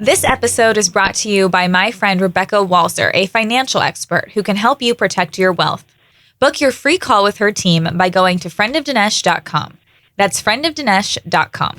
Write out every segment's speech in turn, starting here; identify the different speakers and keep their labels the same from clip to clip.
Speaker 1: This episode is brought to you by my friend Rebecca Walzer, a financial expert who can help you protect your wealth. Book your free call with her team by going to friendofdinesh.com. That's friendofdinesh.com.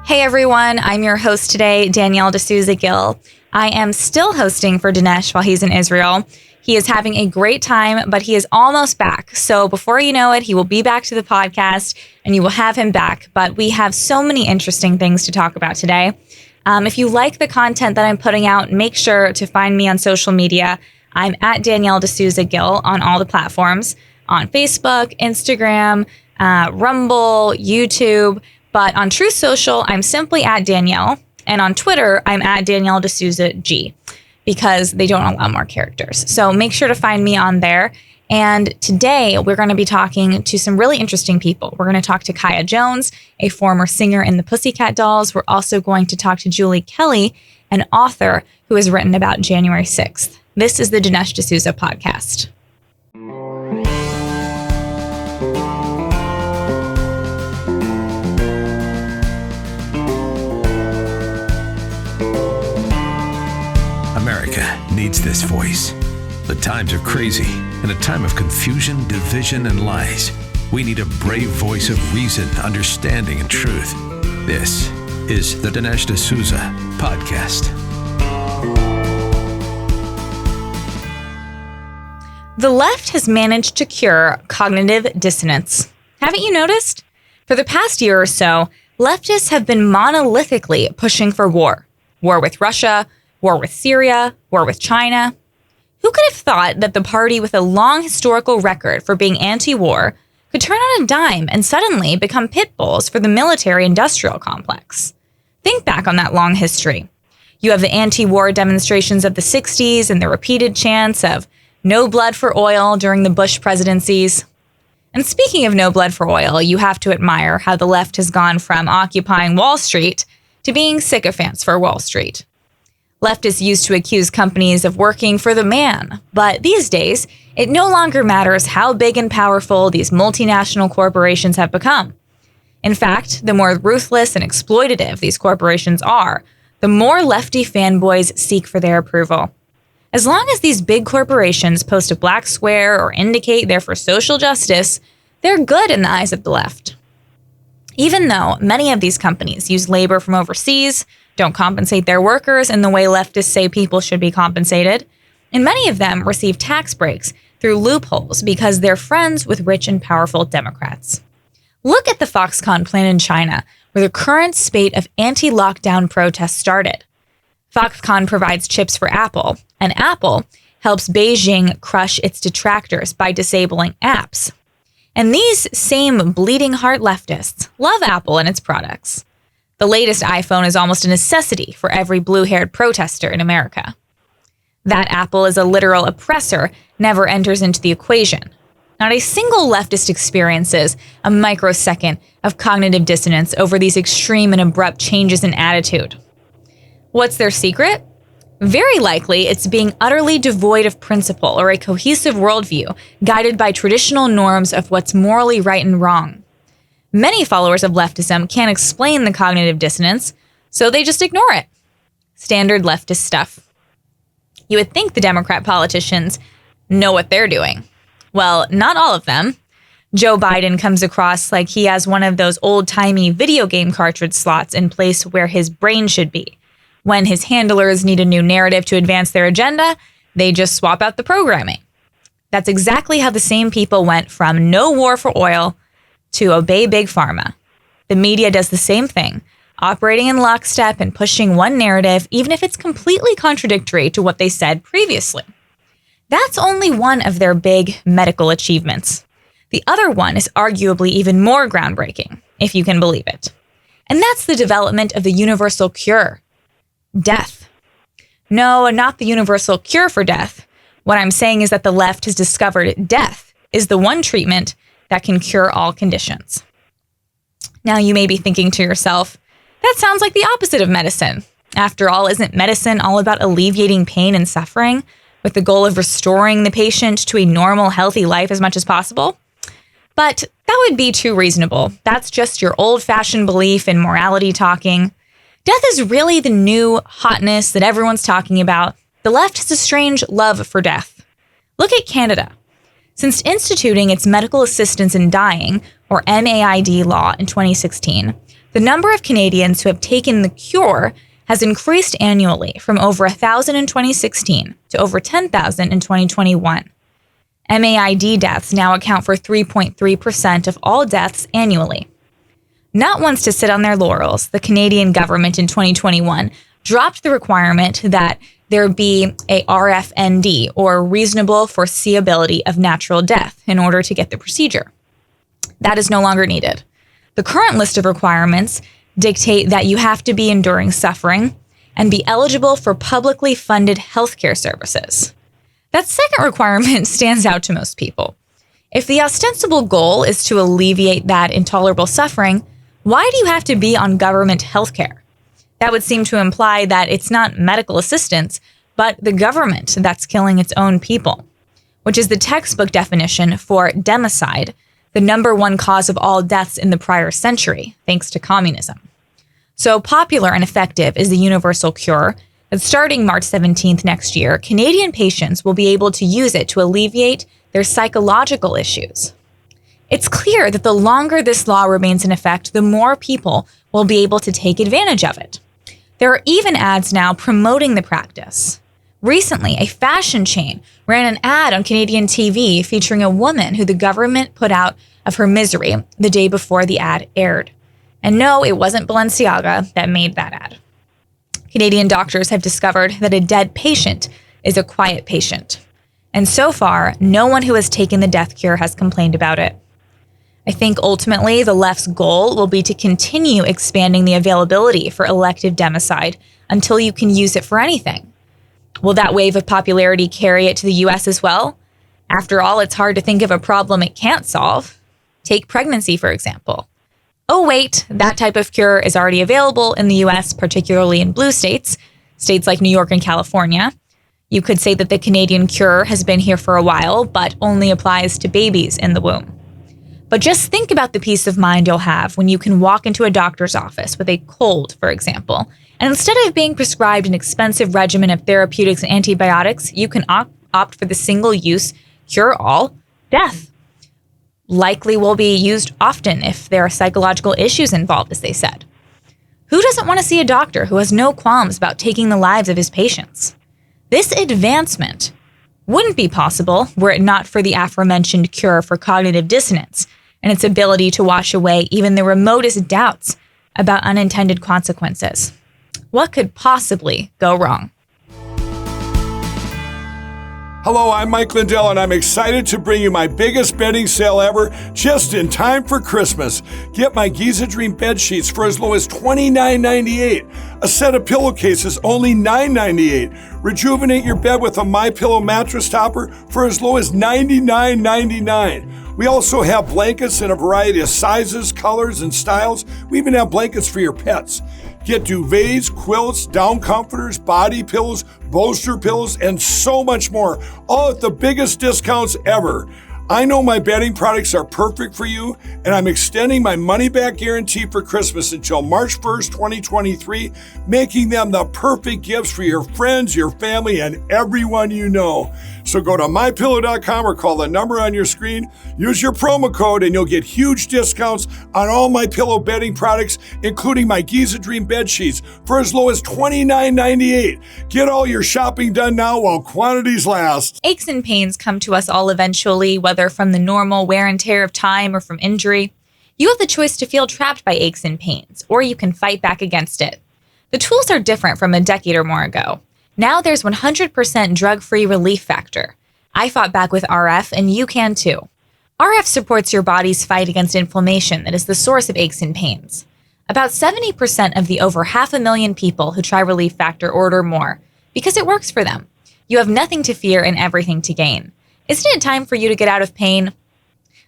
Speaker 1: Hey everyone, I'm your host today, Danielle D'Souza Gill. I am still hosting for Dinesh while he's in Israel. He is having a great time, but he is almost back. So before you know it, he will be back to the podcast and you will have him back. But we have so many interesting things to talk about today. If you like the content that I'm putting out, make sure to find me on social media. I'm at Danielle D'Souza Gill on all the platforms, on Facebook, Instagram, Rumble, YouTube. But on Truth Social, I'm simply at Danielle. And on Twitter, I'm at Danielle D'Souza G, because they don't allow more characters. So make sure to find me on there. And today we're going to be talking to some really interesting people. We're going to talk to Kaya Jones, a former singer in the Pussycat Dolls. We're also going to talk to Julie Kelly, an author who has written about January 6th. This is the Dinesh D'Souza podcast.
Speaker 2: America needs this voice. The times are crazy. In a time of confusion, division, and lies, we need a brave voice of reason, understanding, and truth. This is the Dinesh D'Souza podcast.
Speaker 1: The left has managed to cure cognitive dissonance. Haven't you noticed? For the past year or so, leftists have been monolithically pushing for war. War with Russia, war with Syria, war with China. Who could have thought that the party with a long historical record for being anti-war could turn on a dime and suddenly become pit bulls for the military-industrial complex? Think back on that long history. You have the anti-war demonstrations of the 60s and the repeated chants of no blood for oil during the Bush presidencies. And speaking of no blood for oil, you have to admire how the left has gone from occupying Wall Street to being sycophants for Wall Street. Leftists used to accuse companies of working for the man, but these days, it no longer matters how big and powerful these multinational corporations have become. In fact, the more ruthless and exploitative these corporations are, the more lefty fanboys seek for their approval. As long as these big corporations post a black square or indicate they're for social justice, they're good in the eyes of the left. Even though many of these companies use labor from overseas, don't compensate their workers in the way leftists say people should be compensated, and many of them receive tax breaks through loopholes because they're friends with rich and powerful Democrats. Look at the Foxconn plant in China, where the current spate of anti-lockdown protests started. Foxconn provides chips for Apple, and Apple helps Beijing crush its detractors by disabling apps. And these same bleeding heart leftists love Apple and its products. The latest iPhone is almost a necessity for every blue-haired protester in America. That Apple is a literal oppressor never enters into the equation. Not a single leftist experiences a microsecond of cognitive dissonance over these extreme and abrupt changes in attitude. What's their secret? Very likely, it's being utterly devoid of principle or a cohesive worldview guided by traditional norms of what's morally right and wrong. Many followers of leftism can't explain the cognitive dissonance, so they just ignore it. Standard leftist stuff. You would think the Democrat politicians know what they're doing. Well, not all of them. Joe Biden comes across like he has one of those old-timey video game cartridge slots in place where his brain should be. When his handlers need a new narrative to advance their agenda, they just swap out the programming. That's exactly how the same people went from no war for oil to obey Big Pharma. The media does the same thing, operating in lockstep and pushing one narrative, even if it's completely contradictory to what they said previously. That's only one of their big medical achievements. The other one is arguably even more groundbreaking, if you can believe it. And that's the development of the universal cure: death. No, not the universal cure for death. What I'm saying is that the left has discovered death is the one treatment that can cure all conditions. Now you may be thinking to yourself, that sounds like the opposite of medicine. After all, isn't medicine all about alleviating pain and suffering with the goal of restoring the patient to a normal, healthy life as much as possible? But that would be too reasonable. That's just your old-fashioned belief in morality talking. Death is really the new hotness that everyone's talking about. The left has a strange love for death. Look at Canada. Since instituting its medical assistance in dying, or MAID law in 2016, the number of Canadians who have taken the cure has increased annually from over 1,000 in 2016 to over 10,000 in 2021. MAID deaths now account for 3.3% of all deaths annually. Not once to sit on their laurels, the Canadian government in 2021 dropped the requirement that there be a RFND, or reasonable foreseeability of natural death, in order to get the procedure. That is no longer needed. The current list of requirements dictate that you have to be enduring suffering and be eligible for publicly funded healthcare services. That second requirement stands out to most people. If the ostensible goal is to alleviate that intolerable suffering, why do you have to be on government healthcare? That would seem to imply that it's not medical assistance, but the government that's killing its own people, which is the textbook definition for democide, the number one cause of all deaths in the prior century, thanks to communism. So popular and effective is the universal cure that starting March 17th next year, Canadian patients will be able to use it to alleviate their psychological issues. It's clear that the longer this law remains in effect, the more people will be able to take advantage of it. There are even ads now promoting the practice. Recently, a fashion chain ran an ad on Canadian TV featuring a woman who the government put out of her misery the day before the ad aired. And no, it wasn't Balenciaga that made that ad. Canadian doctors have discovered that a dead patient is a quiet patient. And so far, no one who has taken the death cure has complained about it. I think ultimately the left's goal will be to continue expanding the availability for elective democide until you can use it for anything. Will that wave of popularity carry it to the US as well? After all, it's hard to think of a problem it can't solve. Take pregnancy, for example. Oh wait, that type of cure is already available in the US, particularly in blue states like New York and California. You could say that the Canadian cure has been here for a while, but only applies to babies in the womb. But just think about the peace of mind you'll have when you can walk into a doctor's office with a cold, for example, and instead of being prescribed an expensive regimen of therapeutics and antibiotics, you can opt for the single-use, cure-all death. Likely will be used often if there are psychological issues involved, as they said. Who doesn't want to see a doctor who has no qualms about taking the lives of his patients? This advancement wouldn't be possible were it not for the aforementioned cure for cognitive dissonance and its ability to wash away even the remotest doubts about unintended consequences. What could possibly go wrong?
Speaker 3: Hello, I'm Mike Lindell, and I'm excited to bring you my biggest bedding sale ever just in time for Christmas. Get my Giza Dream bed sheets for as low as $29.98. A set of pillowcases, only $9.98. Rejuvenate your bed with a MyPillow mattress topper for as low as $99.99. We also have blankets in a variety of sizes, colors, and styles. We even have blankets for your pets. Get duvets, quilts, down comforters, body pillows, bolster pillows, and so much more, all at the biggest discounts ever. I know my bedding products are perfect for you, and I'm extending my money-back guarantee for Christmas until March 1st, 2023, making them the perfect gifts for your friends, your family, and everyone you know. So go to MyPillow.com or call the number on your screen. Use your promo code, and you'll get huge discounts on all MyPillow bedding products, including my Giza Dream bed sheets, for as low as $29.98. Get all your shopping done now while quantities last.
Speaker 1: Aches and pains come to us all eventually, whether from the normal wear and tear of time or from injury. You have the choice to feel trapped by aches and pains, or you can fight back against it. The tools are different from a decade or more ago. Now there's 100% drug-free relief factor. I fought back with RF, and you can too. RF supports your body's fight against inflammation that is the source of aches and pains. About 70% of the over 500,000 people who try Relief Factor order more because it works for them. You have nothing to fear and everything to gain. Isn't it time for you to get out of pain?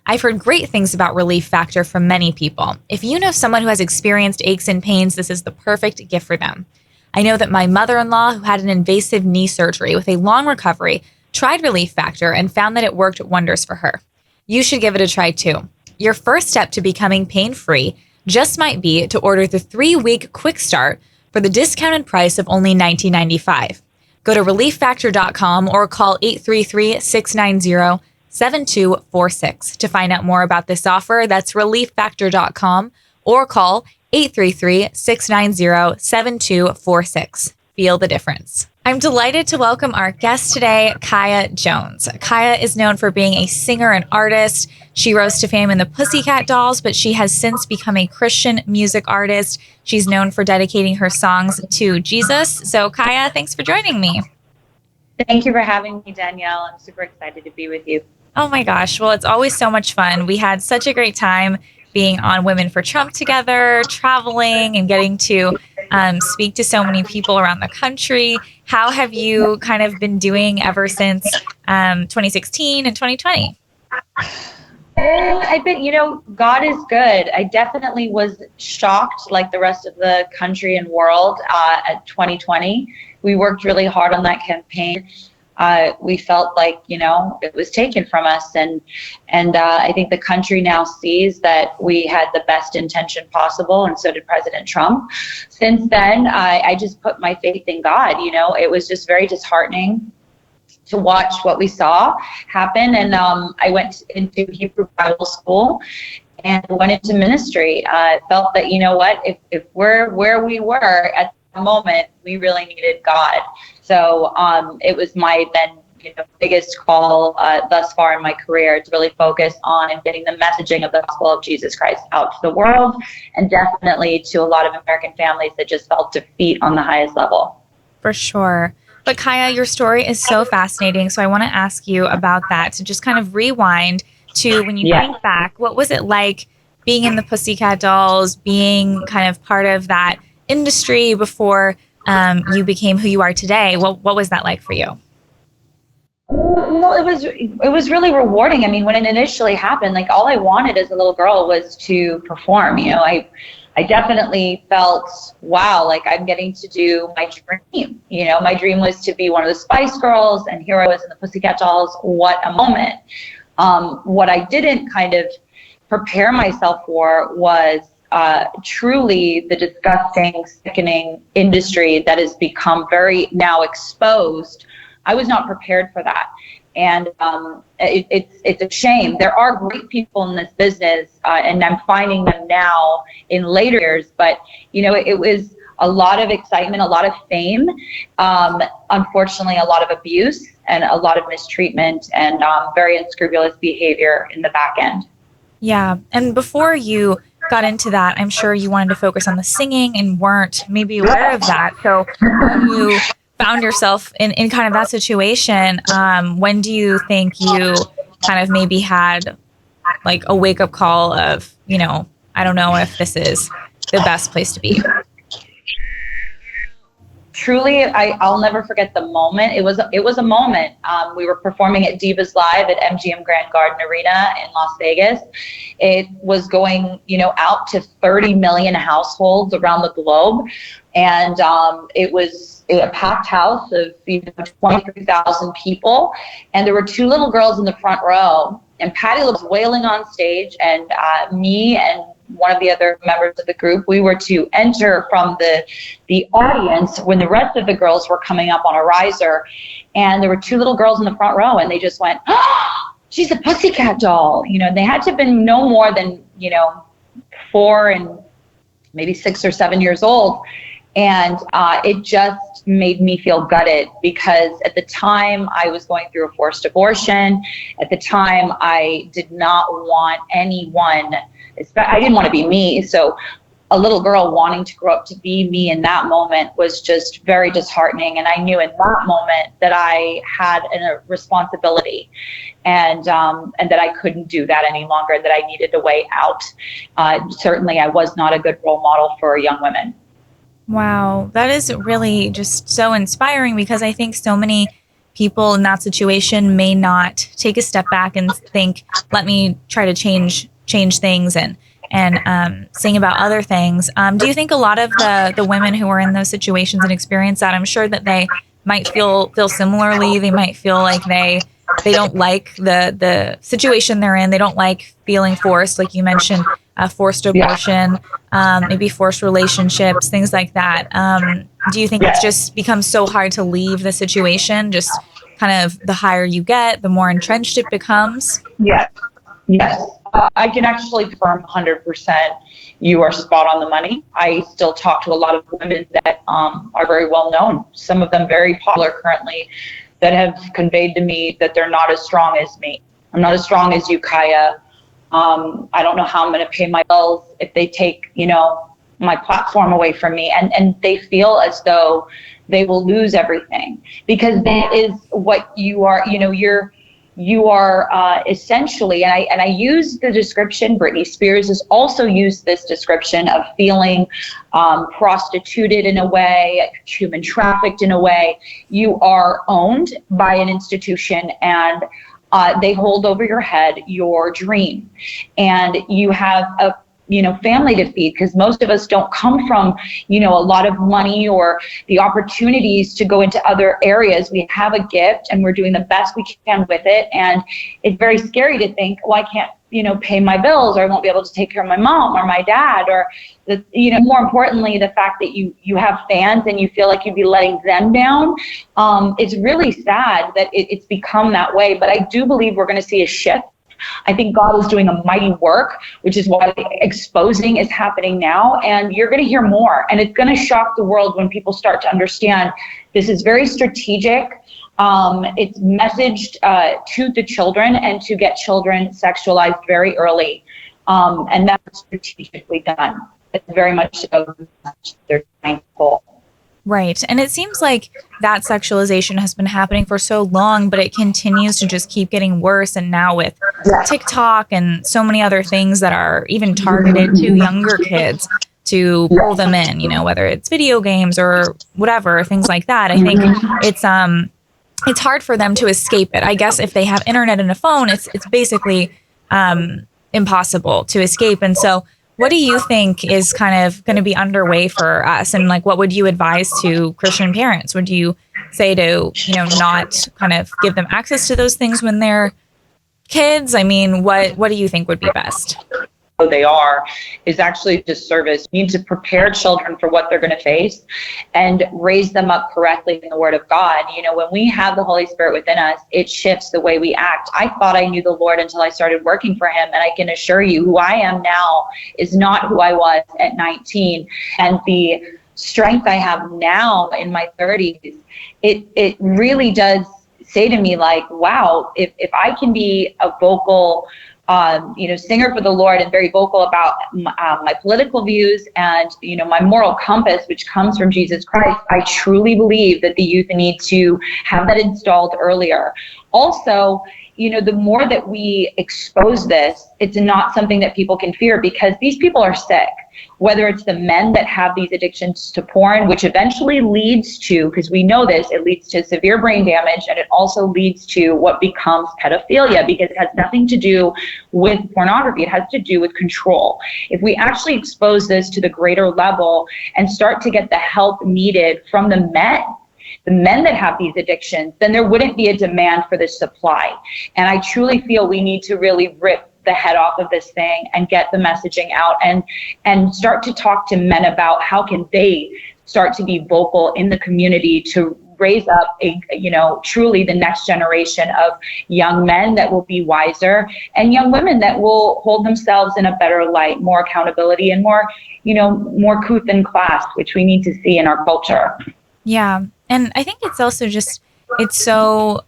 Speaker 1: I've heard great things about Relief Factor from many people. If you know someone who has experienced aches and pains, this is the perfect gift for them. I know that my mother-in-law, who had an invasive knee surgery with a long recovery, tried Relief Factor and found that it worked wonders for her. You should give it a try too. Your first step to becoming pain-free just might be to order the 3-week quick start for the discounted price of only $19.95. Go to relieffactor.com or call 833-690-7246 to find out more about this offer. That's relieffactor.com or call 833-690-7246. Feel the difference. I'm delighted to welcome our guest today, Kaya Jones. Kaya is known for being a singer and artist. She rose to fame in the Pussycat Dolls, but she has since become a Christian music artist. She's known for dedicating her songs to Jesus. So Kaya, thanks for joining me.
Speaker 4: Thank you for having me, Danielle. I'm super excited to be with you.
Speaker 1: Oh my gosh. Well, it's always so much fun. We had such a great time being on Women for Trump together, traveling and getting to speak to so many people around the country. How have you kind of been doing ever since 2016 and 2020?
Speaker 4: I've been, God is good. I definitely was shocked, like the rest of the country and world, at 2020. We worked really hard on that campaign. We felt like, it was taken from us. And I think the country now sees that we had the best intention possible, and so did President Trump. Since then, I just put my faith in God. It was just very disheartening to watch what we saw happen. And I went into Hebrew Bible school and went into ministry. I felt that, if we're where we were at the moment, we really needed God. So it was my then biggest call thus far in my career to really focus on and getting the messaging of the gospel of Jesus Christ out to the world, and definitely to a lot of American families that just felt defeat on the highest level.
Speaker 1: For sure. But Kaya, your story is so fascinating. So I want to ask you about that, to just kind of rewind to when you think back. What was it like being in the Pussycat Dolls, being kind of part of that industry before you became who you are today? What was that like for you?
Speaker 4: Well, it was really rewarding. I mean, when it initially happened, like all I wanted as a little girl was to perform. I definitely felt, wow, like I'm getting to do my dream. My dream was to be one of the Spice Girls, and here I was in the Pussycat Dolls. What a moment. What I didn't kind of prepare myself for was truly the disgusting, sickening industry that has become very now exposed. I was not prepared for that. And it's a shame. There are great people in this business, and I'm finding them now in later years. But, it was a lot of excitement, a lot of fame, unfortunately, a lot of abuse and a lot of mistreatment and very unscrupulous behavior in the back end.
Speaker 1: Yeah. And before you got into that, I'm sure you wanted to focus on the singing and weren't maybe aware of that. So when you found yourself in kind of that situation, when do you think you kind of maybe had like a wake-up call of, I don't know if this is the best place to be?
Speaker 4: Truly, I'll never forget the moment. It was a moment. We were performing at Divas Live at MGM Grand Garden Arena in Las Vegas. It was going, out to 30 million households around the globe. And it was a packed house of 23,000 people. And there were two little girls in the front row. And Patty was wailing on stage, and me and one of the other members of the group, we were to enter from the audience when the rest of the girls were coming up on a riser. And there were two little girls in the front row, and they just went, "Oh, she's a Pussycat Doll." They had to have been no more than, 4 and maybe 6 or 7 years old. And it just made me feel gutted, because at the time I was going through a forced abortion. At the time I did not want anyone, I didn't want to be me. So a little girl wanting to grow up to be me in that moment was just very disheartening. And I knew in that moment that I had a responsibility, and that I couldn't do that any longer, that I needed a way out. Certainly I was not a good role model for young women.
Speaker 1: Wow, that is really just so inspiring, because I think so many people in that situation may not take a step back and think, let me try to change things and sing about other things. Do you think a lot of the women who are in those situations and experience that, I'm sure that they might feel similarly. They might feel like they don't like the situation they're in. They don't like feeling forced, like you mentioned, forced abortion, maybe forced relationships, things like that. Do you think it's just become so hard to leave the situation? Just kind of the higher you get, the more entrenched it becomes?
Speaker 4: Yes. I can actually confirm 100% you are spot on the money. I still talk to a lot of women that are very well known, some of them very popular currently, that have conveyed to me that they're not as strong as me. I'm not as strong as you, Kaya. I don't know how I'm going to pay my bills if they take, my platform away from me. And they feel as though they will lose everything, because that is what you are, you are essentially, and I use the description, Britney Spears has also used this description of feeling prostituted in a way, human trafficked in a way. You are owned by an institution, and they hold over your head your dream, and you have a family to feed, because most of us don't come from, a lot of money or the opportunities to go into other areas. We have a gift and we're doing the best we can with it. And it's very scary to think, well, I can't, pay my bills, or I won't be able to take care of my mom or my dad, or more importantly, the fact that you have fans and you feel like you'd be letting them down. It's really sad that it's become that way, but I do believe we're going to see a shift. I think God is doing a mighty work, which is why exposing is happening now. And you're going to hear more. And it's going to shock the world when people start to understand this is very strategic. It's messaged to the children, and to get children sexualized very early. And that's strategically done. It's very much so they're thankful.
Speaker 1: Right. And it seems like that sexualization has been happening for so long, but it continues to just keep getting worse. And now with TikTok and so many other things that are even targeted to younger kids to pull them in, whether it's video games or whatever, things like that. I think it's hard for them to escape it. I guess if they have internet and a phone, it's basically impossible to escape. And so what do you think is kind of going to be underway for us? And what would you advise to Christian parents? Would you say to, not kind of give them access to those things when they're kids? I mean, what do you think would be best?
Speaker 4: They are is actually disservice. We need to prepare children for what they're going to face and raise them up correctly in the Word of God. When we have the Holy Spirit within us, it shifts the way we act. I thought I knew the Lord until I started working for Him, and I can assure you who I am now is not who I was at 19. And the strength I have now in my 30s, it really does say to me, wow, if I can be a vocal singer for the Lord and very vocal about my political views and, my moral compass, which comes from Jesus Christ, I truly believe that the youth need to have that installed earlier. Also, the more that we expose this, it's not something that people can fear, because these people are sick. Whether it's the men that have these addictions to porn, which eventually leads to, because we know this, it leads to severe brain damage, and it also leads to what becomes pedophilia, because it has nothing to do with pornography. It has to do with control. If we actually expose this to the greater level and start to get the help needed from the men that have these addictions, then there wouldn't be a demand for this supply. And I truly feel we need to really rip the head off of this thing and get the messaging out and start to talk to men about how can they start to be vocal in the community to raise up truly the next generation of young men that will be wiser, and young women that will hold themselves in a better light, more accountability, and more couth and class, which we need to see in our culture.
Speaker 1: Yeah. And I think it's also just, it's so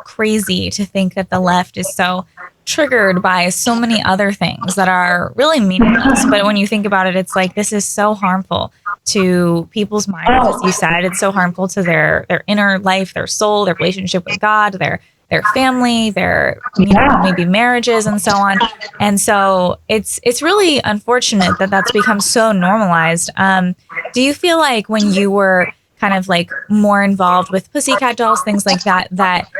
Speaker 1: crazy to think that the left is so triggered by so many other things that are really meaningless. But when you think about it, it's like, this is so harmful to people's minds, as you said. It's so harmful to their inner life, their soul, their relationship with God, their family, their maybe marriages, and so on. And so it's really unfortunate that that's become so normalized. Do you feel like when you were kind of more involved with Pussycat Dolls, things like that, that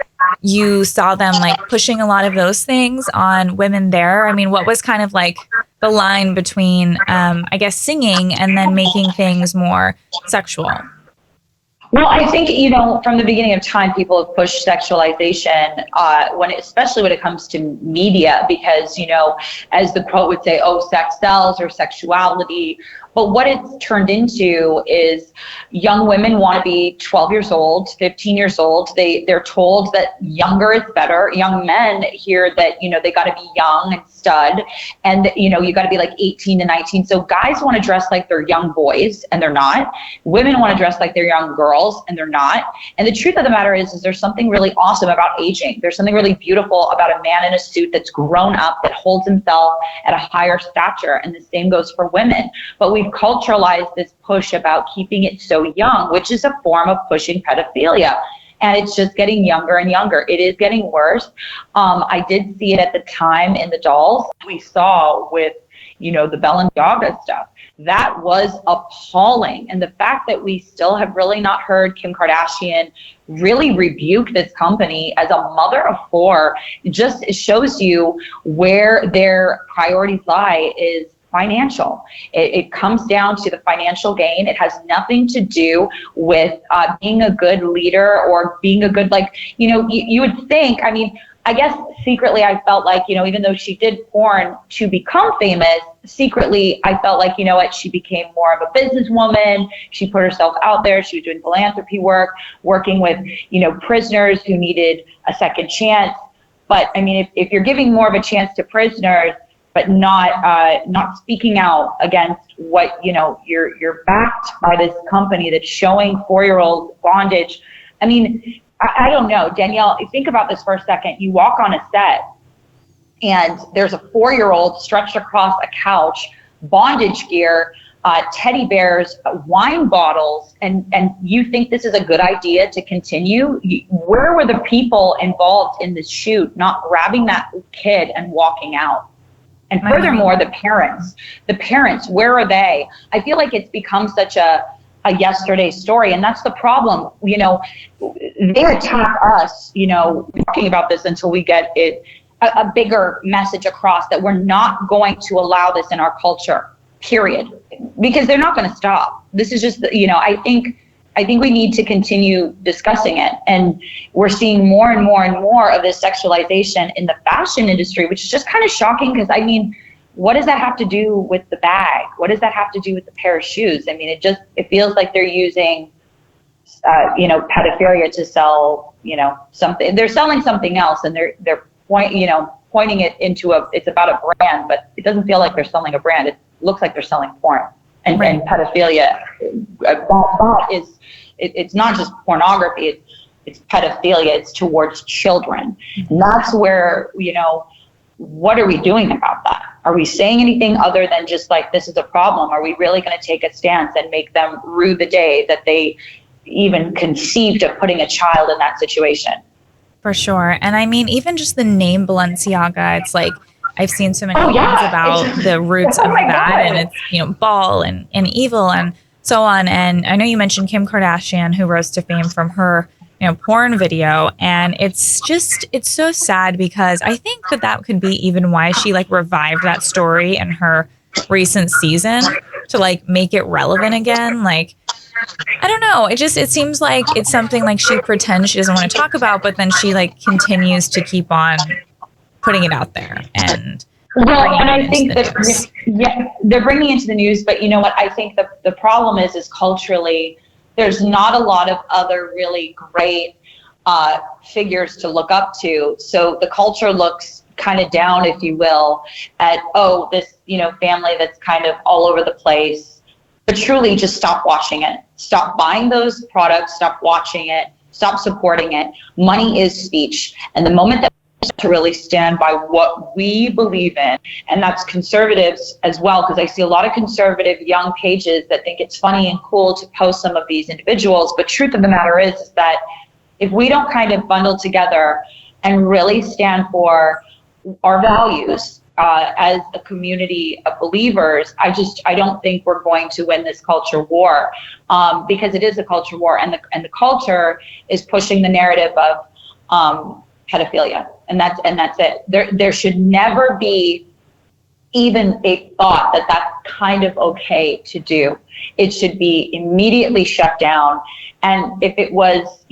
Speaker 1: you saw them pushing a lot of those things on women there? I mean, what was kind of the line between, I guess, singing and then making things more sexual?
Speaker 4: Well, I think, from the beginning of time, people have pushed sexualization, especially when it comes to media, because, as the quote would say, oh, sex sells, or sexuality. But what it's turned into is young women want to be 12 years old, 15 years old. They're told that younger is better. Young men hear that, they got to be young and stud, and, you got to be like 18 to 19. So guys want to dress like they're young boys, and they're not. Women want to dress like they're young girls, and they're not. And the truth of the matter is there's something really awesome about aging. There's something really beautiful about a man in a suit that's grown up, that holds himself at a higher stature. And the same goes for women. But we've culturalized this push about keeping it so young, which is a form of pushing pedophilia. And it's just getting younger and younger. It is getting worse. I did see it at the time in the dolls we saw with, the Balenciaga stuff. That was appalling. And the fact that we still have really not heard Kim Kardashian really rebuke this company as a mother of four just shows you where their priorities lie is financial. It comes down to the financial gain. It has nothing to do with being a good leader or being a good, you would think, I guess secretly I felt like, even though she did porn to become famous, secretly I felt like, she became more of a businesswoman. She put herself out there. She was doing philanthropy work, working with, prisoners who needed a second chance. But if you're giving more of a chance to prisoners, but not speaking out against what, you're backed by this company that's showing 4-year-old bondage. I don't know, Danielle, think about this for a second. You walk on a set and there's a 4-year-old stretched across a couch, bondage gear, teddy bears, wine bottles, and you think this is a good idea to continue? Where were the people involved in this shoot not grabbing that kid and walking out? And furthermore, the parents, where are they? I feel like it's become such a yesterday story. And that's the problem. They attack us, talking about this until we get a bigger message across that we're not going to allow this in our culture, period. Because they're not going to stop. This is just, I think we need to continue discussing it. And we're seeing more and more and more of this sexualization in the fashion industry, which is just kind of shocking because, what does that have to do with the bag? What does that have to do with the pair of shoes? It feels like they're using, pedophilia to sell, something. They're selling something else, and they're pointing it into it's about a brand, but it doesn't feel like they're selling a brand. It looks like they're selling porn. And pedophilia, it's not just pornography, it's pedophilia, it's towards children. And that's where, what are we doing about that? Are we saying anything other than just like, this is a problem? Are we really going to take a stance and make them rue the day that they even conceived of putting a child in that situation?
Speaker 1: For sure. And even just the name Balenciaga, it's like, I've seen so many things about the roots of that, and it's, ball and evil and so on. And I know you mentioned Kim Kardashian, who rose to fame from her, porn video. And it's so sad because I think that could be even why she revived that story in her recent season to make it relevant again. I don't know. It seems like it's something she pretends she doesn't want to talk about, but then she continues to keep on putting it out there. And
Speaker 4: I think that they're bringing it into the news, but you know what? I think the problem is culturally, there's not a lot of other really great figures to look up to. So the culture looks kind of down, if you will, at, this, family that's kind of all over the place. But truly just stop watching it. Stop buying those products. Stop watching it. Stop supporting it. Money is speech. And the moment that to really stand by what we believe in, and that's conservatives as well, because I see a lot of conservative young pages that think it's funny and cool to post some of these individuals, but truth of the matter is that if we don't kind of bundle together and really stand for our values as a community of believers, I don't think we're going to win this culture war, because it is a culture war, and the culture is pushing the narrative of pedophilia. And that's it. There should never be even a thought that that's kind of okay to do. It should be immediately shut down. And if it was,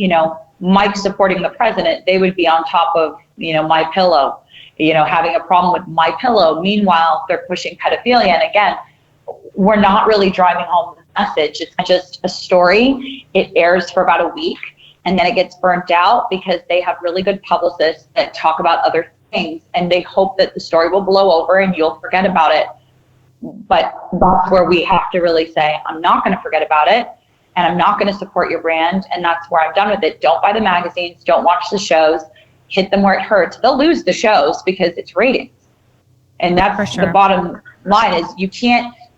Speaker 4: Mike supporting the president, they would be on top of, My Pillow, having a problem with My Pillow. Meanwhile, they're pushing pedophilia. And again, we're not really driving home the message. It's just a story. It airs for about a week, and then it gets burnt out because they have really good publicists that talk about other things, and they hope that the story will blow over and you'll forget about it. But that's where we have to really say, I'm not going to forget about it, and I'm not going to support your brand, and that's where I'm done with it. Don't buy the magazines, don't watch the shows, hit them where it hurts. They'll lose the shows because it's ratings. And that's for sure. The bottom line is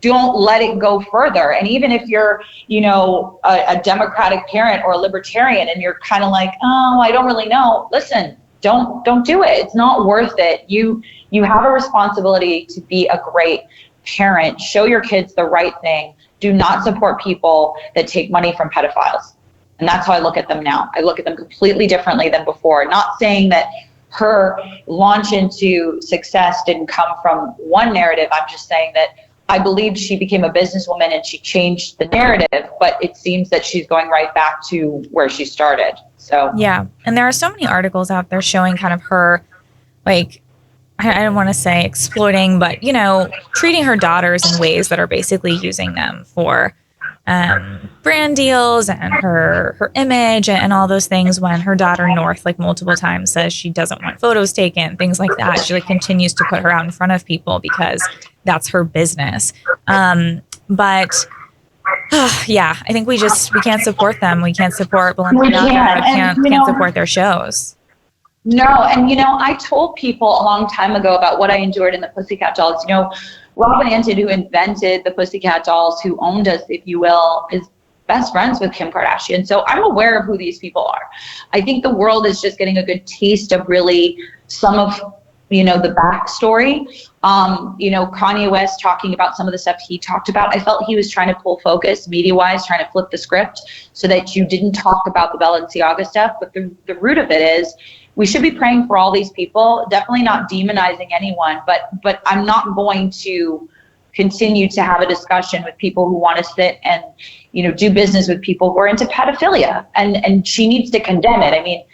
Speaker 4: don't let it go further. And even if you're, a Democratic parent or a libertarian and you're kind of like, oh, I don't really know. Listen, don't do it. It's not worth it. You have a responsibility to be a great parent. Show your kids the right thing. Do not support people that take money from pedophiles. And that's how I look at them now. I look at them completely differently than before. Not saying that her launch into success didn't come from one narrative. I'm just saying that I believe she became a businesswoman and she changed the narrative, but it seems that she's going right back to where she started. So
Speaker 1: yeah, and there are so many articles out there showing kind of her, like, I don't want to say exploiting, but treating her daughters in ways that are basically using them for brand deals and her image and all those things. When her daughter North, like, multiple times says she doesn't want photos taken, things like that. She continues to put her out in front of people because that's her business. But yeah, I think we can't support them. We can't support Balenciaga. Can't support their shows.
Speaker 4: No, and I told people a long time ago about what I endured in the Pussycat Dolls. Robin Antin, who invented the Pussycat Dolls, who owned us, if you will, is best friends with Kim Kardashian. So I'm aware of who these people are. I think the world is just getting a good taste of really some of, the backstory. Kanye West talking about some of the stuff he talked about. I felt he was trying to pull focus media-wise, trying to flip the script so that you didn't talk about the Balenciaga stuff. But the root of it is, we should be praying for all these people, definitely not demonizing anyone, but I'm not going to continue to have a discussion with people who want to sit and, do business with people who are into pedophilia, and she needs to condemn it. I mean,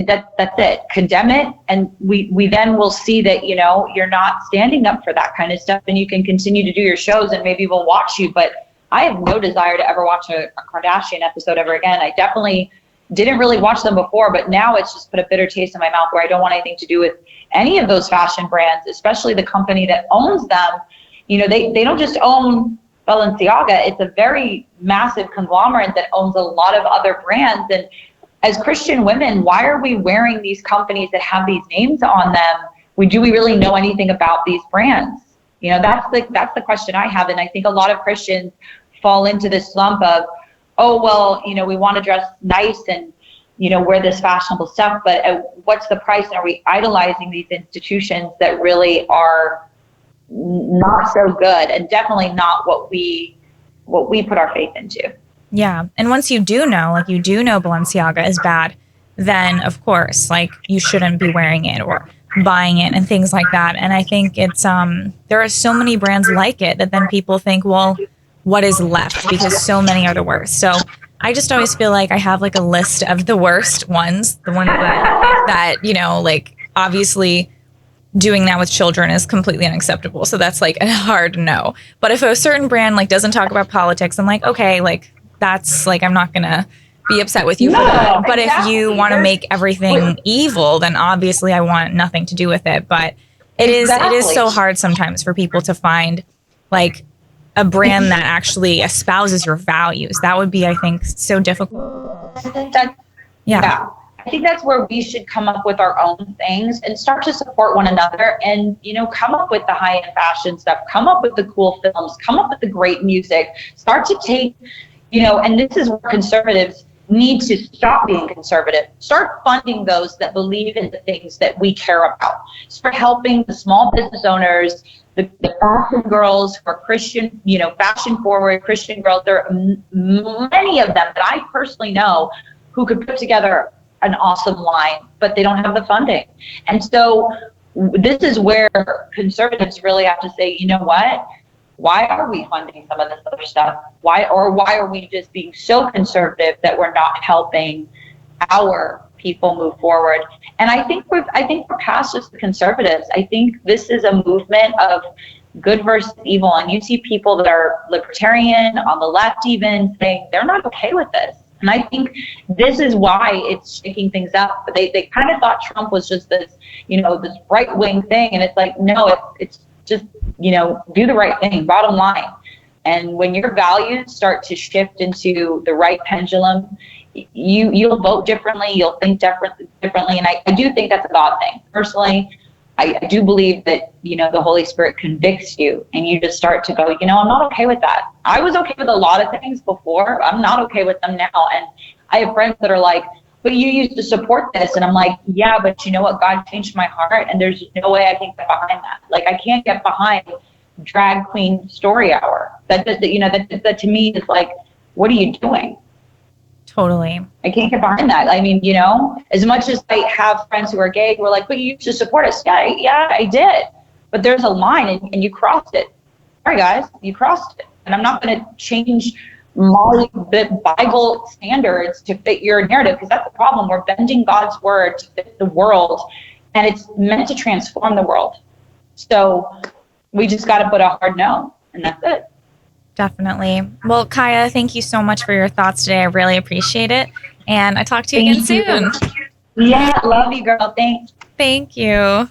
Speaker 4: that's it. Condemn it, and we then will see that, you're not standing up for that kind of stuff, and you can continue to do your shows, and maybe we'll watch you, but I have no desire to ever watch a Kardashian episode ever again. I definitely didn't really watch them before, but now it's just put a bitter taste in my mouth where I don't want anything to do with any of those fashion brands, especially the company that owns them. They don't just own Balenciaga. It's a very massive conglomerate that owns a lot of other brands. And as Christian women, why are we wearing these companies that have these names on them? Do we really know anything about these brands? That's the question I have. And I think a lot of Christians fall into this slump of, oh, well, we want to dress nice and, wear this fashionable stuff, but what's the price? And are we idolizing these institutions that really are not so good and definitely not what we put our faith into?
Speaker 1: Yeah. And once you do know Balenciaga is bad, then of course, you shouldn't be wearing it or buying it and things like that. And I think it's, there are so many brands like it that then people think, well, what is left, because so many are the worst. So I just always feel like I have a list of the worst ones, the ones that obviously doing that with children is completely unacceptable. So that's a hard no. But if a certain brand doesn't talk about politics, I'm okay, that's I'm not gonna be upset with you for that. But exactly. If you want to make everything evil, then obviously I want nothing to do with it. But it is so hard sometimes for people to find a brand that actually espouses your values. That would be, I think, so difficult.
Speaker 4: Yeah. I think that's where we should come up with our own things and start to support one another and, come up with the high-end fashion stuff, come up with the cool films, come up with the great music, start to take, and this is where conservatives need to stop being conservative. Start funding those that believe in the things that we care about. Start helping the small business owners, the fashion girls who are Christian, fashion forward Christian girls. There are many of them that I personally know who could put together an awesome line, but they don't have the funding. And so this is where conservatives really have to say, you know what? Why are we funding some of this other stuff? Why are we just being so conservative that we're not helping our people move forward? And I think we're past just the conservatives. I think this is a movement of good versus evil. And you see people that are libertarian on the left even saying they're not okay with this. And I think this is why it's shaking things up. But they kind of thought Trump was just this, this right wing thing. And it's like, no, it's just, do the right thing, bottom line. And when your values start to shift into the right pendulum, you'll vote differently, you'll think differently. And I do think that's a God thing. Personally, I do believe that, the Holy Spirit convicts you and you just start to go, I'm not okay with that. I was okay with a lot of things before. I'm not okay with them now. And I have friends that are like, but you used to support this. And I'm like, yeah, but you know what? God changed my heart. And there's no way I can get behind that. Like, I can't get behind drag queen story hour. That to me is like, what are you doing?
Speaker 1: Totally.
Speaker 4: I can't get behind that. I mean, as much as I have friends who are gay who are like, but you used to support us. Yeah, I did. But there's a line and you crossed it. Sorry, guys, you crossed it. And I'm not going to change the Bible standards to fit your narrative, because that's the problem. We're bending God's word to fit the world, and it's meant to transform the world. So we just got to put a hard no, and that's it.
Speaker 1: Definitely. Well, Kaya, thank you so much for your thoughts today. I really appreciate it. And I talk to you again soon.
Speaker 4: Yeah, love you, girl. Thanks.
Speaker 1: Thank you.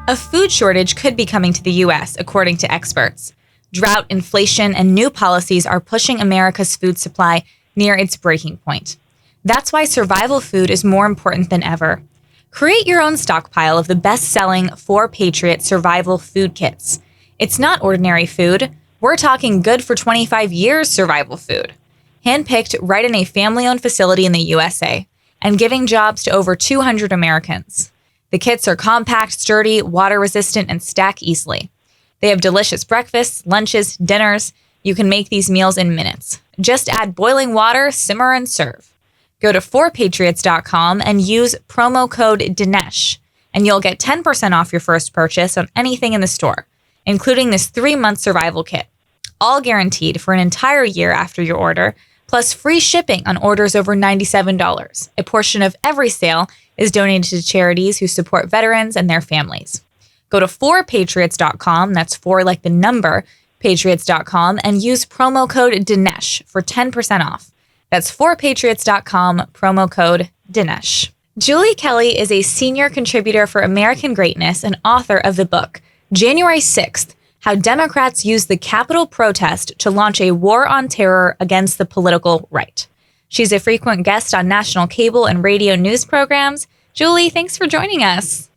Speaker 1: A food shortage could be coming to the U.S., according to experts. Drought, inflation, and new policies are pushing America's food supply near its breaking point. That's why survival food is more important than ever. Create your own stockpile of the best-selling 4 Patriot survival food kits. It's not ordinary food. We're talking good for 25 years survival food. Handpicked right in a family-owned facility in the USA and giving jobs to over 200 Americans. The kits are compact, sturdy, water-resistant, and stack easily. They have delicious breakfasts, lunches, dinners. You can make these meals in minutes. Just add boiling water, simmer, and serve. Go to 4patriots.com and use promo code Dinesh, and you'll get 10% off your first purchase on anything in the store, including this 3-month survival kit, all guaranteed for an entire year after your order, plus free shipping on orders over $97. A portion of every sale is donated to charities who support veterans and their families. Go to 4patriots.com, that's 4 like the number, patriots.com, and use promo code Dinesh for 10% off. That's 4patriots.com, promo code Dinesh. Julie Kelly is a senior contributor for American Greatness and author of the book, January 6th, How Democrats Used the Capitol Protest to Launch a War on Terror Against the Political Right. She's a frequent guest on national cable and radio news programs. Julie, thanks for joining us.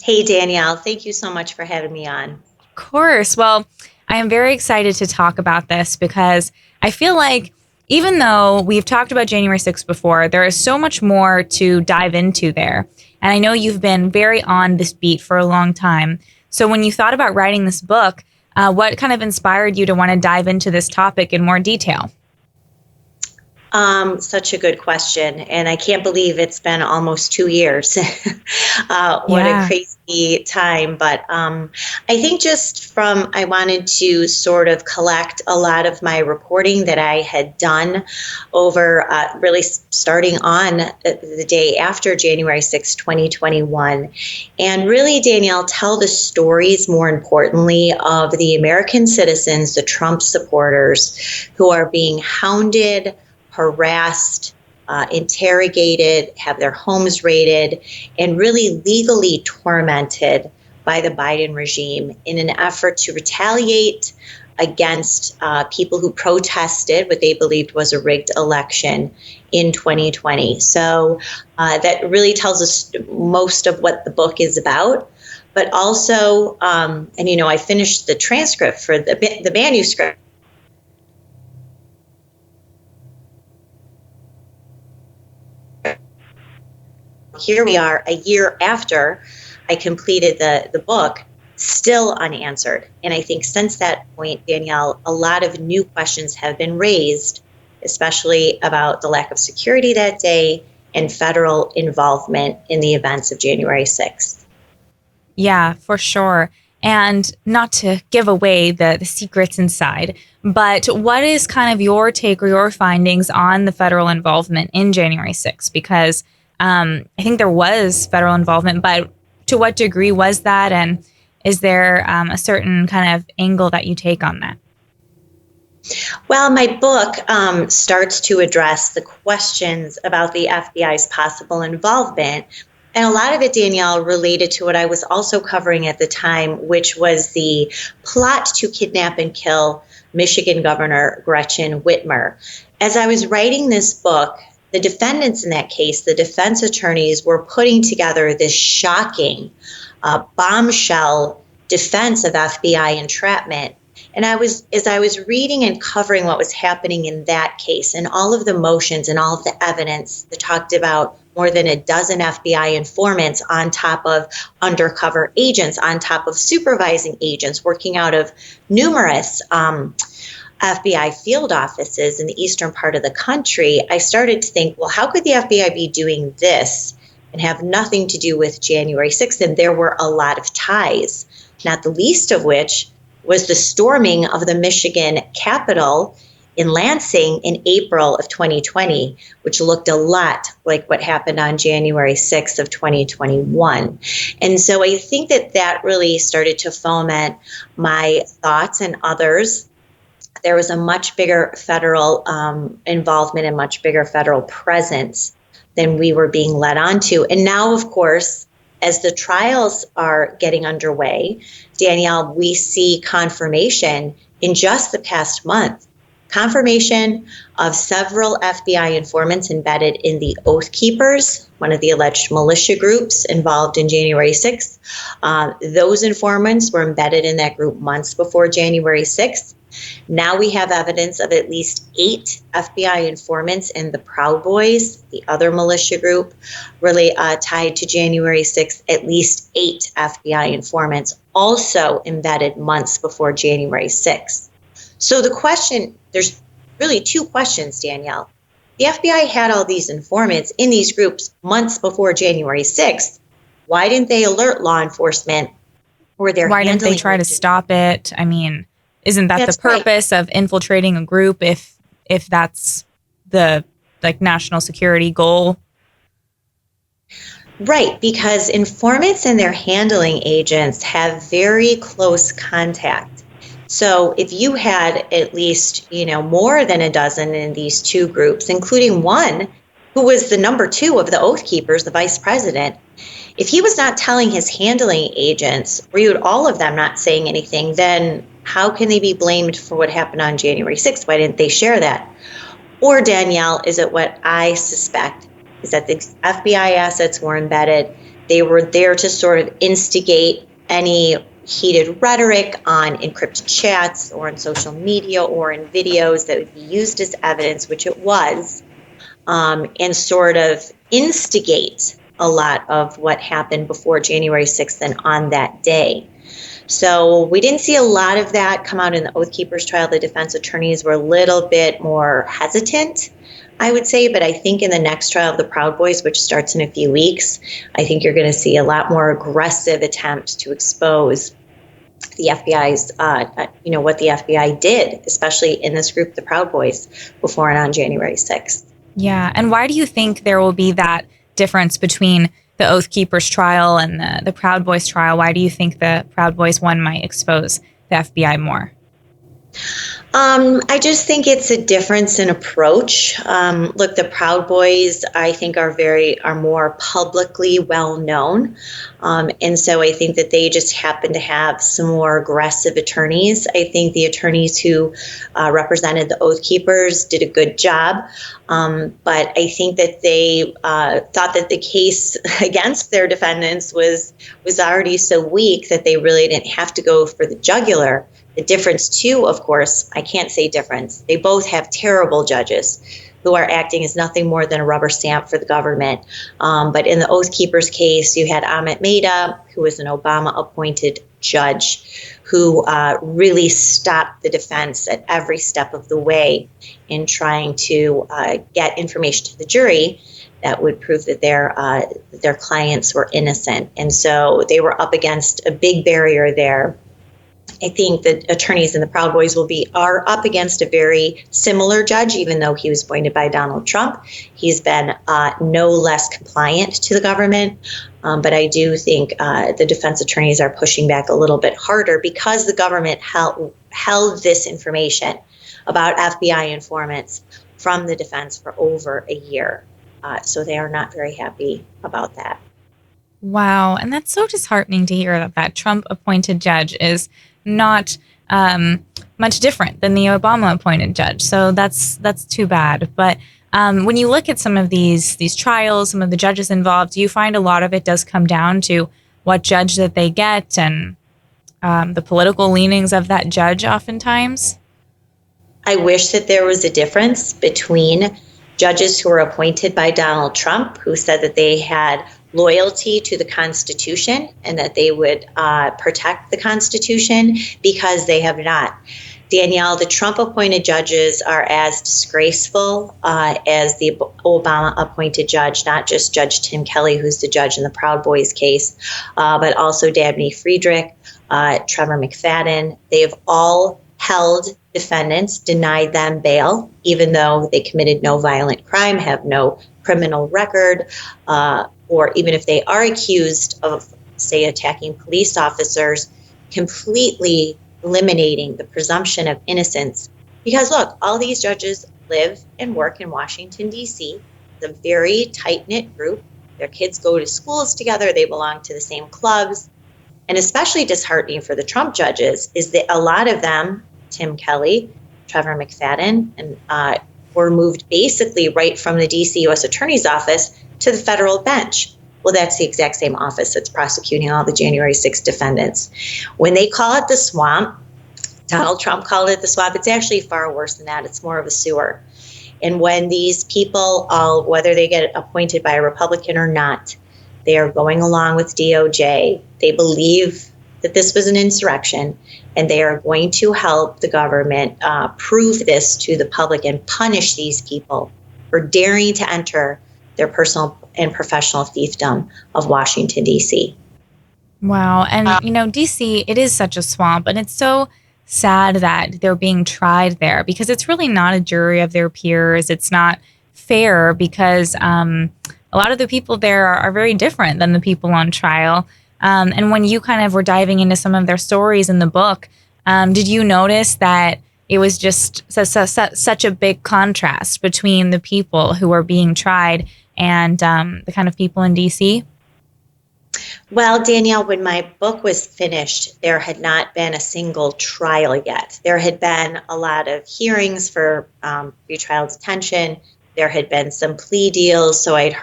Speaker 5: Hey, Danielle. Thank you so much for having me on.
Speaker 1: Of course. Well, I am very excited to talk about this because I feel like even though we've talked about January 6th before, there is so much more to dive into there. And I know you've been very on this beat for a long time. So when you thought about writing this book, what kind of inspired you to want to dive into this topic in more detail?
Speaker 5: Such a good question. And I can't believe it's been almost 2 years. What a crazy time. But I think I wanted to sort of collect a lot of my reporting that I had done over really starting on the day after January 6, 2021. And really, Danielle, tell the stories, more importantly, of the American citizens, the Trump supporters, who are being hounded, harassed, interrogated, have their homes raided, and really legally tormented by the Biden regime in an effort to retaliate against people who protested what they believed was a rigged election in 2020. So that really tells us most of what the book is about. But also, I finished the transcript for the manuscript. Here we are a year after I completed the book, still unanswered. And I think since that point, Danielle, a lot of new questions have been raised, especially about the lack of security that day and federal involvement in the events of January 6th.
Speaker 1: Yeah, for sure. And not to give away the secrets inside, but what is kind of your take or your findings on the federal involvement in January 6th? Because I think there was federal involvement, but to what degree was that? And is there a certain kind of angle that you take on that?
Speaker 5: Well, my book starts to address the questions about the FBI's possible involvement. And a lot of it, Danielle, related to what I was also covering at the time, which was the plot to kidnap and kill Michigan Governor Gretchen Whitmer. As I was writing this book, the defendants in that case, the defense attorneys, were putting together this shocking bombshell defense of FBI entrapment. And as I was reading and covering what was happening in that case and all of the motions and all of the evidence that talked about more than a dozen FBI informants on top of undercover agents, on top of supervising agents working out of numerous FBI field offices in the eastern part of the country, I started to think, well, how could the FBI be doing this and have nothing to do with January 6th? And there were a lot of ties, not the least of which was the storming of the Michigan Capitol in Lansing in April of 2020, which looked a lot like what happened on January 6th of 2021. And so I think that really started to foment my thoughts and others. There was a much bigger federal involvement and much bigger federal presence than we were being led on to. And now, of course, as the trials are getting underway, Danielle, we see confirmation in just the past month, confirmation of several FBI informants embedded in the Oath Keepers, one of the alleged militia groups involved in January 6th. Those informants were embedded in that group months before January 6th. Now we have evidence of at least 8 FBI informants in the Proud Boys, the other militia group, really tied to January 6th, at least 8 FBI informants also embedded months before January 6th. So the question, there's really 2 questions, Danielle. The FBI had all these informants in these groups months before January 6th. Why didn't they alert law enforcement? Why
Speaker 1: didn't they try to stop it? I mean, isn't that the purpose of infiltrating a group if that's the national security goal?
Speaker 5: Right, because informants and their handling agents have very close contact. So if you had at least, more than a dozen in these 2 groups, including one who was the number 2 of the Oath Keepers, the vice president, if he was not telling his handling agents, or you had all of them not saying anything, then how can they be blamed for what happened on January 6th? Why didn't they share that? Or, Danielle, is it what I suspect, is that the FBI assets were embedded. They were there to sort of instigate any heated rhetoric on encrypted chats or on social media or in videos that would be used as evidence, which it was, and sort of instigate a lot of what happened before January 6th and on that day. So we didn't see a lot of that come out in the Oath Keepers trial. The defense attorneys were a little bit more hesitant, I would say, but I think in the next trial of the Proud Boys, which starts in a few weeks, I think you're going to see a lot more aggressive attempts to expose the FBI's, what the FBI did, especially in this group, the Proud Boys, before and on January 6th.
Speaker 1: Yeah, and why do you think there will be that difference between the Oath Keepers trial and the Proud Boys trial? Why do you think the Proud Boys one might expose the FBI more?
Speaker 5: I just think it's a difference in approach. Look, the Proud Boys, I think, are more publicly well known. And so I think that they just happen to have some more aggressive attorneys. I think the attorneys who represented the Oath Keepers did a good job. But I think that they thought that the case against their defendants was already so weak that they really didn't have to go for the jugular. The difference, too, of course, I can't say difference. They both have terrible judges who are acting as nothing more than a rubber stamp for the government. But in the Oath Keepers case, you had Amit Mehta, who was an Obama-appointed judge, who really stopped the defense at every step of the way in trying to get information to the jury. that would prove that their clients were innocent. And so they were up against a big barrier there. I think the attorneys in the Proud Boys are up against a very similar judge, even though he was appointed by Donald Trump. He's been no less compliant to the government. But I do think the defense attorneys are pushing back a little bit harder because the government held this information about FBI informants from the defense for over a year. So they are not very happy about that.
Speaker 1: Wow. And that's so disheartening to hear that Trump-appointed judge is not much different than the Obama-appointed judge. So that's too bad. But when you look at some of these trials, some of the judges involved, do you find a lot of it does come down to what judge that they get and the political leanings of that judge oftentimes?
Speaker 5: I wish that there was a difference between judges who were appointed by Donald Trump, who said that they had loyalty to the Constitution and that they would protect the Constitution, because they have not. Danielle, the Trump-appointed judges are as disgraceful as the Obama-appointed judge, not just Judge Tim Kelly, who's the judge in the Proud Boys case, but also Dabney Friedrich, Trevor McFadden. They have all held defendants, denied them bail, even though they committed no violent crime, have no criminal record, or even if they are accused of, say, attacking police officers, completely eliminating the presumption of innocence. Because look, all these judges live and work in Washington, D.C. It's a very tight-knit group. Their kids go to schools together. They belong to the same clubs. And especially disheartening for the Trump judges is that a lot of them, Tim Kelly, Trevor McFadden, and were moved basically right from the D.C. U.S. Attorney's Office to the federal bench. Well, that's the exact same office that's prosecuting all the January 6th defendants. When they call it the swamp, Donald Trump called it the swamp. It's actually far worse than that. It's more of a sewer. And when these people, whether they get appointed by a Republican or not, they are going along with DOJ. They believe that this was an insurrection, and they are going to help the government prove this to the public and punish these people for daring to enter their personal and professional fiefdom of Washington, D.C.
Speaker 1: Wow. And, D.C., it is such a swamp, and it's so sad that they're being tried there because it's really not a jury of their peers. It's not fair because a lot of the people there are very different than the people on trial. And when you kind of were diving into some of their stories in the book, did you notice that it was just such a big contrast between the people who are being tried and the kind of people in D.C.?
Speaker 5: Well, Danielle, when my book was finished, there had not been a single trial yet. There had been a lot of hearings for pretrial detention. There had been some plea deals. So I'd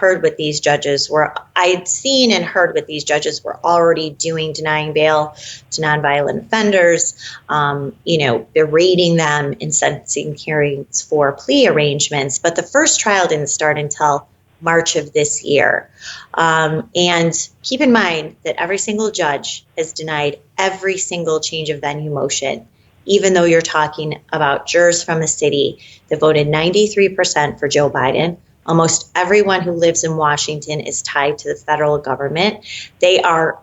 Speaker 5: seen and heard what these judges were already doing, denying bail to nonviolent offenders, berating them in sentencing hearings for plea arrangements. But the first trial didn't start until March of this year. And keep in mind that every single judge has denied every single change of venue motion, even though you're talking about jurors from the city that voted 93% for Joe Biden. Almost everyone who lives in Washington is tied to the federal government. They are,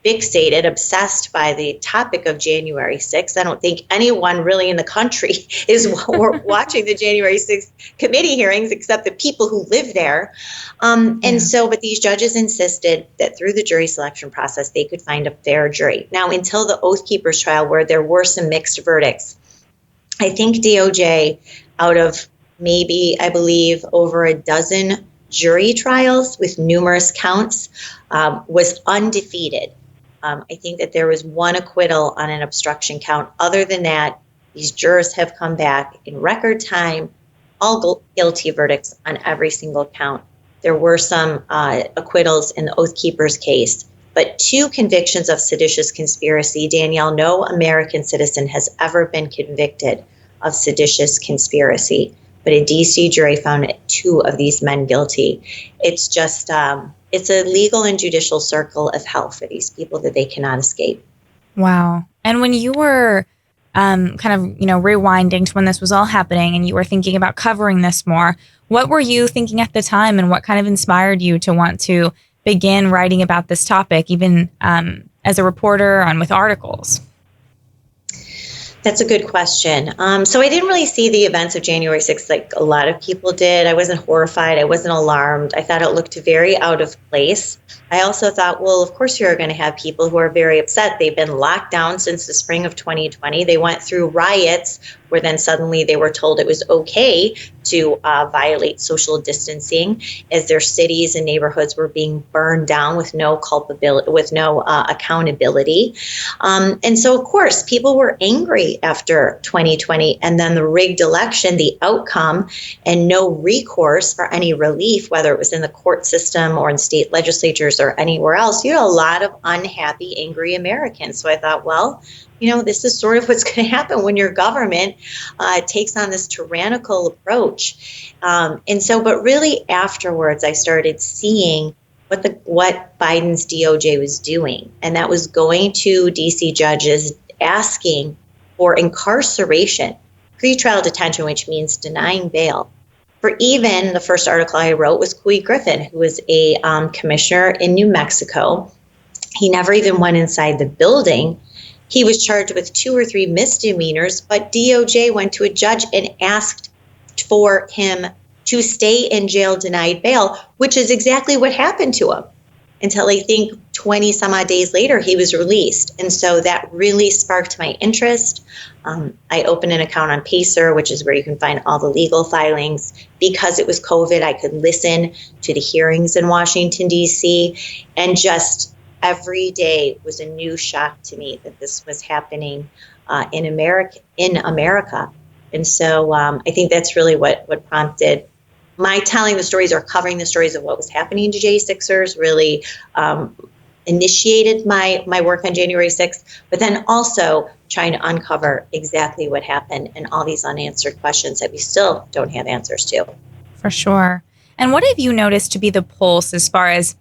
Speaker 5: fixated, obsessed by the topic of January 6th. I don't think anyone really in the country is watching the January 6th committee hearings except the people who live there. But these judges insisted that through the jury selection process, they could find a fair jury. Now, until the Oath Keepers trial, where there were some mixed verdicts, I think DOJ, out of maybe, I believe, over a dozen jury trials with numerous counts, was undefeated. I think that there was one acquittal on an obstruction count. Other than that, these jurors have come back in record time, all guilty verdicts on every single count. There were some acquittals in the Oath Keepers case, but 2 convictions of seditious conspiracy. Danielle, no American citizen has ever been convicted of seditious conspiracy, but a DC jury found 2 of these men guilty. It's just, it's a legal and judicial circle of hell for these people that they cannot escape.
Speaker 1: Wow. And when you were kind of, rewinding to when this was all happening and you were thinking about covering this more, what were you thinking at the time and what kind of inspired you to want to begin writing about this topic, even as a reporter and with articles?
Speaker 5: That's a good question. So I didn't really see the events of January 6th like a lot of people did. I wasn't horrified. I wasn't alarmed. I thought it looked very out of place. I also thought, well, of course you're going to have people who are very upset. They've been locked down since the spring of 2020. They went through riots where then suddenly they were told it was okay to violate social distancing as their cities and neighborhoods were being burned down with no culpability, with no accountability. And so, of course, people were angry after 2020 and then the rigged election, the outcome, and no recourse for any relief, whether it was in the court system or in state legislatures or anywhere else. You had a lot of unhappy, angry Americans. So I thought, well, this is sort of what's going to happen when your government takes on this tyrannical approach. But really afterwards, I started seeing what Biden's DOJ was doing. And that was going to DC judges asking for incarceration, pretrial detention, which means denying bail. For even the first article I wrote was Couy Griffin, who was a commissioner in New Mexico. He never even went inside the building. He was charged with 2 or 3 misdemeanors, but DOJ went to a judge and asked for him to stay in jail denied bail, which is exactly what happened to him. Until I think 20 some odd days later, he was released. And so that really sparked my interest. I opened an account on Pacer, which is where you can find all the legal filings. Because it was COVID, I could listen to the hearings in Washington, D.C. And just every day was a new shock to me that this was happening in America. And so I think that's really what prompted my telling the stories or covering the stories of what was happening to J6ers really initiated my work on January 6th, but then also trying to uncover exactly what happened and all these unanswered questions that we still don't have answers to.
Speaker 1: For sure. And what have you noticed to be the pulse as far as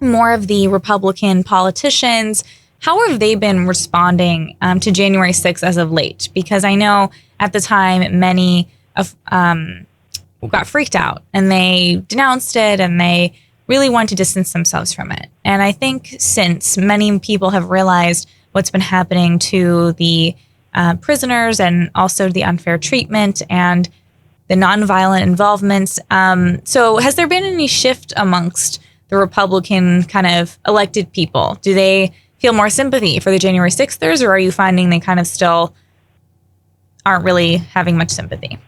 Speaker 1: more of the Republican politicians? How have they been responding to January 6th as of late? Because I know at the time many of got freaked out and they denounced it and they really want to distance themselves from it. And I think since many people have realized what's been happening to the prisoners and also the unfair treatment and the nonviolent involvements. So has there been any shift amongst the Republican kind of elected people? Do they feel more sympathy for the January 6thers, or are you finding they kind of still aren't really having much sympathy?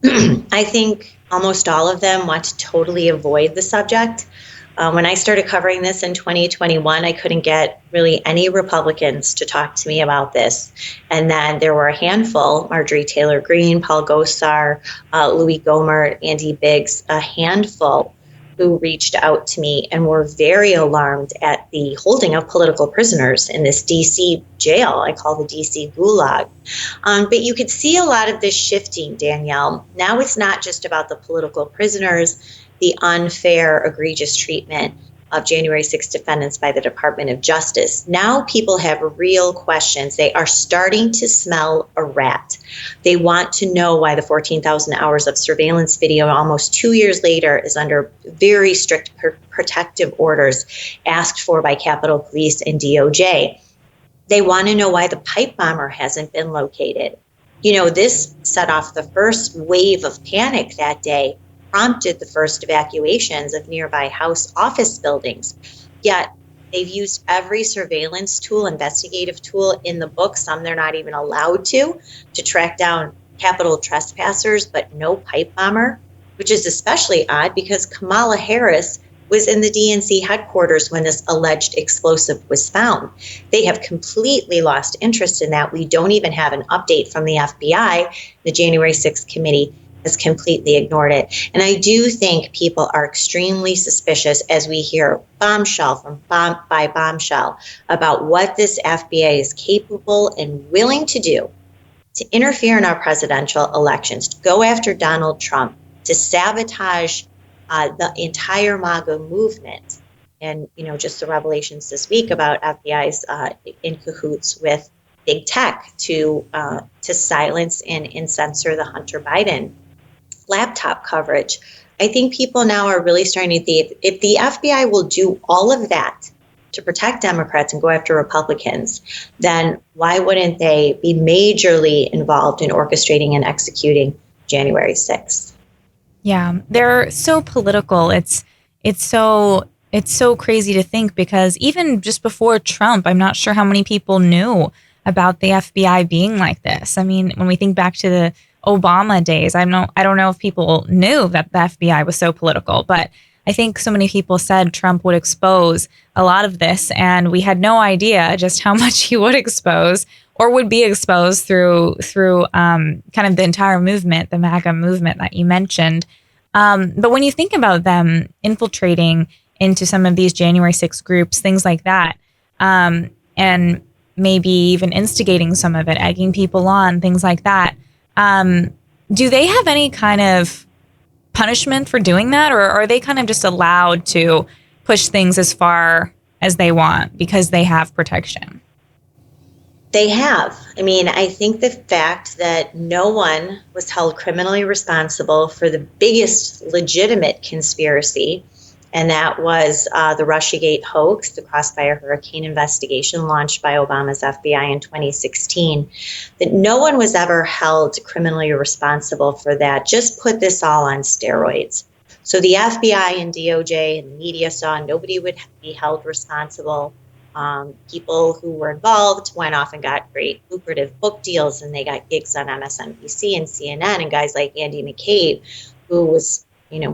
Speaker 5: I think almost all of them want to totally avoid the subject. When I started covering this in 2021, I couldn't get really any Republicans to talk to me about this. And then there were a handful, Marjorie Taylor Greene, Paul Gosar, Louis Gohmert, Andy Biggs, a handful who reached out to me and were very alarmed at the holding of political prisoners in this DC jail. I call the DC gulag. But you could see a lot of this shifting, Danielle. Now it's not just about the political prisoners, the unfair, egregious treatment of January 6 defendants by the Department of Justice. Now people have real questions. They are starting to smell a rat. They want to know why the 14,000 hours of surveillance video almost 2 years later is under very strict protective orders asked for by Capitol Police and DOJ. They want to know why the pipe bomber hasn't been located. This set off the first wave of panic that day, prompted the first evacuations of nearby House office buildings. Yet they've used every surveillance tool, investigative tool in the book, some they're not even allowed to track down Capitol trespassers, but no pipe bomber, which is especially odd because Kamala Harris was in the DNC headquarters when this alleged explosive was found. They have completely lost interest in that. We don't even have an update from the FBI. The January 6th committee has completely ignored it. And I do think people are extremely suspicious as we hear bombshell by bombshell about what this FBI is capable and willing to do to interfere in our presidential elections, to go after Donald Trump, to sabotage the entire MAGA movement. And, just the revelations this week about FBI's in cahoots with big tech to silence and censor the Hunter Biden laptop coverage. I think people now are really starting to think if the FBI will do all of that to protect Democrats and go after Republicans, then why wouldn't they be majorly involved in orchestrating and executing January 6th?
Speaker 1: Yeah, they're so political. It's so crazy to think, because even just before Trump, I'm not sure how many people knew about the FBI being like this. I mean, when we think back to the Obama days, I don't know if people knew that the FBI was so political, but I think so many people said Trump would expose a lot of this, and we had no idea just how much he would expose or would be exposed through kind of the entire movement, the MAGA movement that you mentioned. But when you think about them infiltrating into some of these January 6th groups, things like that, and maybe even instigating some of it, egging people on, things like that, do they have any kind of punishment for doing that, or are they kind of just allowed to push things as far as they want because they have protection?
Speaker 5: They have. I mean, I think the fact that no one was held criminally responsible for the biggest legitimate conspiracy, and that was the Russiagate hoax, the Crossfire Hurricane investigation launched by Obama's FBI in 2016, that no one was ever held criminally responsible for that, just put this all on steroids. So the FBI and DOJ and the media saw nobody would be held responsible. People who were involved went off and got great lucrative book deals, and they got gigs on MSNBC and CNN, and guys like Andy McCabe, who was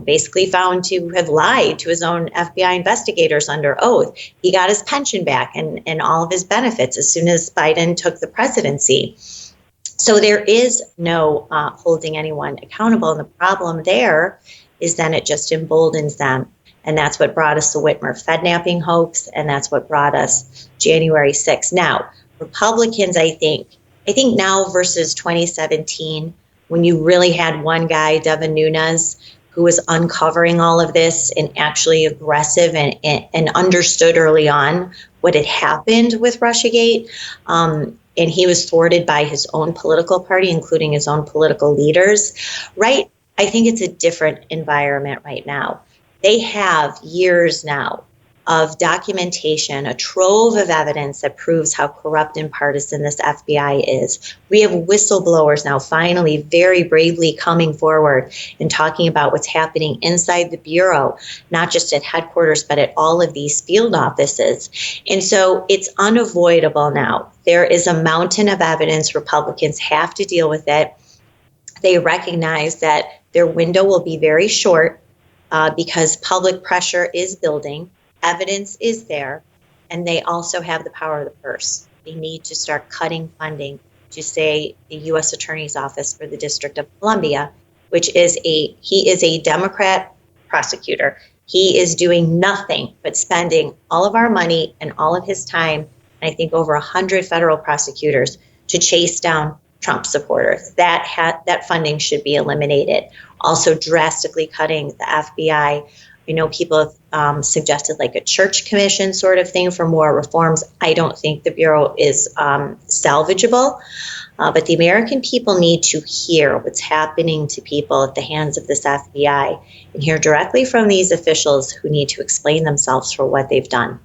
Speaker 5: basically found to have lied to his own FBI investigators under oath. He got his pension back and all of his benefits as soon as Biden took the presidency. So there is no holding anyone accountable. And the problem there is then it just emboldens them. And that's what brought us the Whitmer Fednapping hoax. And that's what brought us January 6th. Now, Republicans, I think now versus 2017, when you really had one guy, Devin Nunes, who was uncovering all of this and actually aggressive and understood early on what had happened with Russiagate. And he was thwarted by his own political party, including his own political leaders, right? I think it's a different environment right now. They have years now of documentation, a trove of evidence that proves how corrupt and partisan this FBI is. We have whistleblowers now finally very bravely coming forward and talking about what's happening inside the Bureau, not just at headquarters, but at all of these field offices. And so it's unavoidable now. There is a mountain of evidence. Republicans have to deal with it. They recognize that their window will be very short because public pressure is building. Evidence is there, and they also have the power of the purse. They need to start cutting funding to, say, the U.S. Attorney's Office for the District of Columbia, he is a Democrat prosecutor. He is doing nothing but spending all of our money and all of his time, and I think over 100 federal prosecutors, to chase down Trump supporters. That funding should be eliminated. Also drastically cutting the FBI. People have suggested like a church commission sort of thing for more reforms. I don't think the Bureau is salvageable, but the American people need to hear what's happening to people at the hands of this FBI and hear directly from these officials who need to explain themselves for what they've done.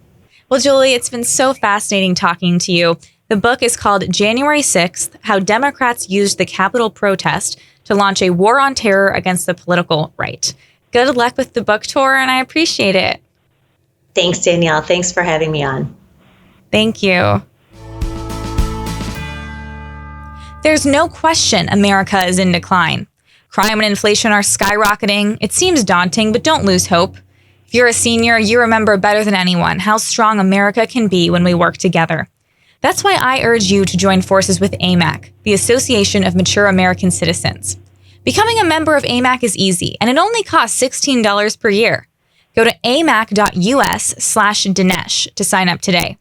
Speaker 1: Well, Julie, it's been so fascinating talking to you. The book is called January 6th, How Democrats Used the Capitol Protest to Launch a War on Terror Against the Political Right. Good luck with the book tour, and I appreciate it.
Speaker 5: Thanks, Danielle. Thanks for having me on.
Speaker 1: Thank you. There's no question America is in decline. Crime and inflation are skyrocketing. It seems daunting, but don't lose hope. If you're a senior, you remember better than anyone how strong America can be when we work together. That's why I urge you to join forces with AMAC, the Association of Mature American Citizens. Becoming a member of AMAC is easy, and it only costs $16 per year. Go to amac.us/Dinesh to sign up today.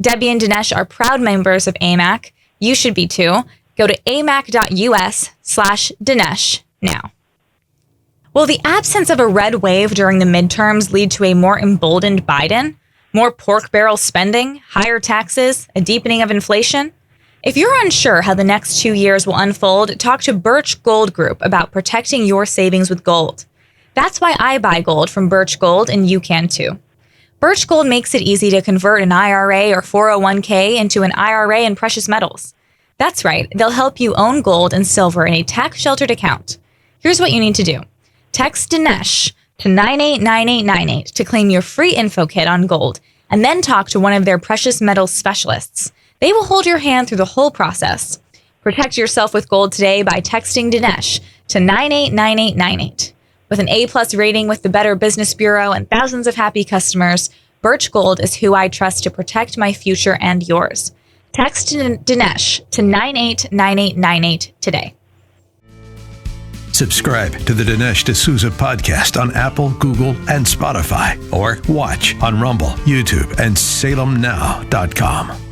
Speaker 1: Debbie and Dinesh are proud members of AMAC. You should be too. Go to amac.us/Dinesh now. Will the absence of a red wave during the midterms lead to a more emboldened Biden? More pork barrel spending, higher taxes, a deepening of inflation? If you're unsure how the next 2 years will unfold, talk to Birch Gold Group about protecting your savings with gold. That's why I buy gold from Birch Gold, and you can too. Birch Gold makes it easy to convert an IRA or 401k into an IRA in precious metals. That's right, they'll help you own gold and silver in a tax-sheltered account. Here's what you need to do. Text Dinesh to 989898 to claim your free info kit on gold, and then talk to one of their precious metals specialists. They will hold your hand through the whole process. Protect yourself with gold today by texting Dinesh to 989898. With an A+ rating with the Better Business Bureau and thousands of happy customers, Birch Gold is who I trust to protect my future and yours. Text Dinesh to 989898 today.
Speaker 2: Subscribe to the Dinesh D'Souza podcast on Apple, Google, and Spotify, or watch on Rumble, YouTube, and salemnow.com.